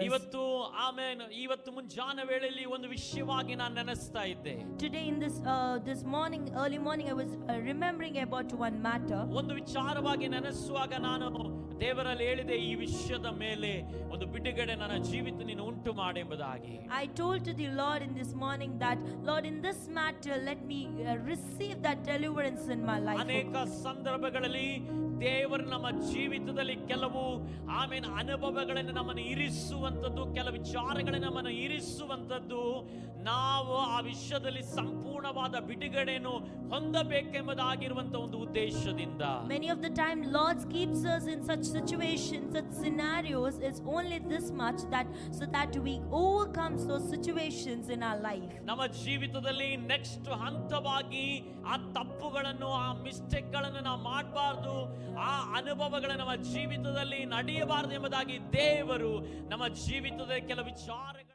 ಇವತ್ತು ಆಮೆನ್. ಇವತ್ತು ಮುಂಜಾನೆ ವೇಳೆಯಲ್ಲಿ ಒಂದು ವಿಷಯವಾಗಿ ನಾನು ನೆನೆಸ್ತಾ ಇದ್ದೆ. Today in this morning, early morning, I was remembering about one matter. ಒಂದು ವಿಚಾರವಾಗಿ ನೆನೆಸುವಾಗ ನಾನು ದೇವರಲ್ಲಿ ಹೇಳಿದೆ, ಈ ವಿಷಯದ ಮೇಲೆ ಒಂದು ಬಿಡುಗಡೆ ನನ್ನ ಜೀವಿತ ನೀನು ಉಂಟು ಮಾಡಿ ಎಂಬುದಾಗಿ. I told to the Lord in this morning that, Lord, in this matter let me receive that deliverance in my life. ಅನೇಕ ಸಂದರ್ಭಗಳಲ್ಲಿ ದೇವರು ನಮ್ಮ ಜೀವಿತದಲ್ಲಿ ಕೆಲವು ಆಮೇನ್ ಅನುಭವಗಳನ್ನು ನಮ್ಮನ್ನು ಇರಿಸುವಂತದ್ದು, ಕೆಲವು ವಿಚಾರಗಳನ್ನು ನಮ್ಮನ್ನು ಇರಿಸುವಂತದ್ದು, ನಾವು ಆ ವಿಷಯದಲ್ಲಿ ಸಂಪೂರ್ಣವಾದ ಬಿಡುಗಡೆಯನ್ನು ಹೊಂದಬೇಕೆಂಬುದಾಗಿರುವಂತ ಒಂದು ಉದ್ದೇಶದಿಂದ. Many of the time Lord keeps us in such situations, such scenarios is only this much, that so that we overcome those situations in our life. ನಮ್ಮ ಜೀವಿತದಲ್ಲಿ ನೆಕ್ಸ್ಟ್ ಹಂತವಾಗಿ ಆ ತಪ್ಪುಗಳನ್ನು, ಆ ಮಿಸ್ಟೇಕ್ ಗಳನ್ನು ನಾವು ಮಾಡಬಾರದು, ಆ ಅನುಭವಗಳು ನಮ್ಮ ಜೀವಿತದಲ್ಲಿ ನಡೆಯಬಾರದು ಎಂಬುದಾಗಿ ದೇವರು ನಮ್ಮ ಜೀವಿತದ ಕೆಲವು ವಿಚಾರಗಳು